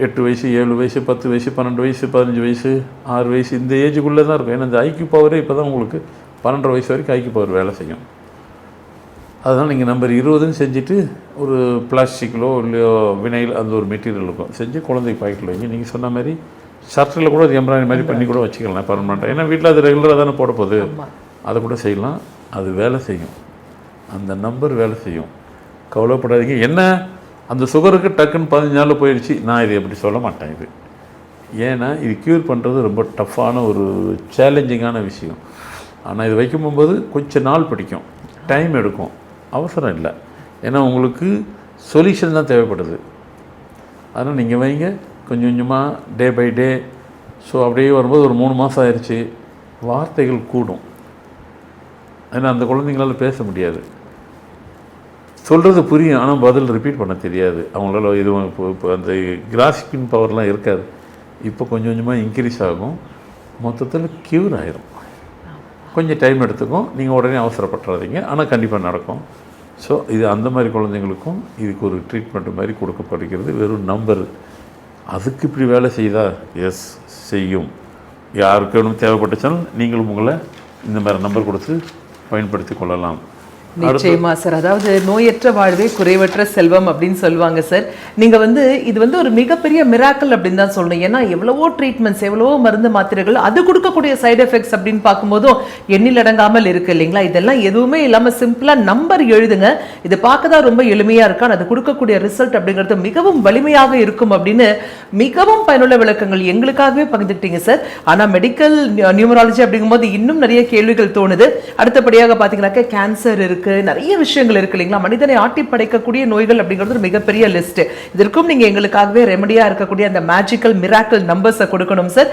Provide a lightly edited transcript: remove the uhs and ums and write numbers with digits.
8 வயசு 7 வயசு 10 வயசு 12 வயசு 15 வயசு 6 வயசு இந்த ஏஜுக்குள்ளே தான் இருக்கும். ஏன்னா இந்த ஐக்யூ பவரே இப்போ தான் உங்களுக்கு 12 வயசு வரைக்கும் ஐக்யூ பவர் வேலை செய்யும். அதனால் நீங்கள் நம்பர் 20ன்னு செஞ்சுட்டு ஒரு பிளாஸ்டிக்கிலோ இல்லையோ வினைல் அந்த ஒரு மெட்டீரியல் இருக்கும் செஞ்சு குழந்தைக்கு பாக்கெட்டில் வைங்க. நீங்கள் சொன்ன மாதிரி ஷர்ட்டில் கூட அது எம்ப்ராய்டரி மாதிரி பண்ணி கூட வச்சுக்கலாம் பர்மனெண்ட்டாக. ஏன்னா வீட்டில் அது ரெகுலராக தானே போட போகுது, அதை கூட செய்யலாம். அது வேலை செய்யும், அந்த நம்பர் வேலை செய்யும், கவலைப்படாதீங்க. என்ன அந்த சுகருக்கு டக்குன்னு 15 நாளில் போயிடுச்சு, நான் இது எப்படி சொல்ல மாட்டேன். இது ஏன்னா இது க்யூர் பண்ணுறது ரொம்ப டஃப்பான ஒரு சேலஞ்சிங்கான விஷயம். ஆனால் இது வைக்கும்போது கொஞ்சம் நாள் பிடிக்கும், டைம் எடுக்கும், அவசரம் இல்லை. ஏன்னா உங்களுக்கு சொல்யூஷன் தான் தேவைப்படுது. அதனால் நீங்கள் வைங்க கொஞ்சம் கொஞ்சமாக டே பை டே. ஸோ அப்படியே வரும்போது ஒரு 3 மாதம் ஆயிடுச்சு, வார்த்தைகள் கூடும். ஏன்னா அந்த குழந்தைங்களால் பேச முடியாது, சொல்கிறது புரியும், ஆனால் பதில் ரிப்பீட் பண்ண தெரியாது. அவங்களால இது இப்போ அந்த கிராஸ்பிங் பவர்லாம் இருக்காது. இப்போ கொஞ்சம் கொஞ்சமாக இன்க்ரீஸ் ஆகும், மொத்தத்தில் க்யூர் ஆயிரும். கொஞ்சம் டைம் எடுத்துக்கும், நீங்கள் உடனே அவசரப்பட்டுறாதீங்க, ஆனால் கண்டிப்பாக நடக்கும். ஸோ இது அந்த மாதிரி குழந்தைங்களுக்கும் இதுக்கு ஒரு ட்ரீட்மெண்ட் மாதிரி கொடுக்கப்படுகிறது. வெறும் நம்பர் அதுக்கு இப்படி வேலை செய்தா எஸ் செய்யும். யாருக்கு வேணும் தேவைப்பட்டுச்சாலும் நீங்களும் உங்களை இந்த மாதிரி நம்பர் கொடுத்து பயன்படுத்தி கொள்ளலாம். நிச்சயமா சார். அதாவது நோயற்ற வாழ்வே குறைவற்ற செல்வம் அப்படின்னு சொல்லுவாங்க சார். நீங்க இது ஒரு மிகப்பெரிய மிராக்கல் அப்படின்னு தான் சொல்லணும். ஏன்னா எவ்வளவோ ட்ரீட்மெண்ட்ஸ், எவ்வளவோ மருந்து மாத்திரைகள், அது கொடுக்கக்கூடிய சைடு எஃபெக்ட்ஸ் அப்படின்னு பார்க்கும்போதும் எண்ணில் அடங்காமல் இருக்கு இல்லைங்களா. இதெல்லாம் எதுவுமே இல்லாம சிம்பிளா நம்பர் எழுதுங்க, இது பார்க்க தான் ரொம்ப எளிமையா இருக்கு, அது கொடுக்கக்கூடிய ரிசல்ட் அப்படிங்கிறது மிகவும் வலிமையாக இருக்கும் அப்படின்னு மிகவும் பயனுள்ள விளக்கங்கள் எங்களுக்காகவே பகிர்ந்துட்டீங்க சார். ஆனா மெடிக்கல் நியூமராலஜி அப்படிங்கும்போது இன்னும் நிறைய கேள்விகள் தோணுது. அடுத்தபடியாக பாத்தீங்கன்னாக்க கேன்சர் இருக்கு, நிறைய விஷயங்கள் இருக்கு இல்லைங்களா. மனிதனை ஆட்டி படைக்கக்கூடிய நோய்கள் அப்படிங்கிறது ஒரு மிகப்பெரிய லிஸ்ட். இதற்கும் நீங்க எங்களுக்காகவே ரெமடியா இருக்கக்கூடிய அந்த மேஜிக்கல் மிராக்கிள் நம்பர்ஸை கொடுக்கணும் சார்.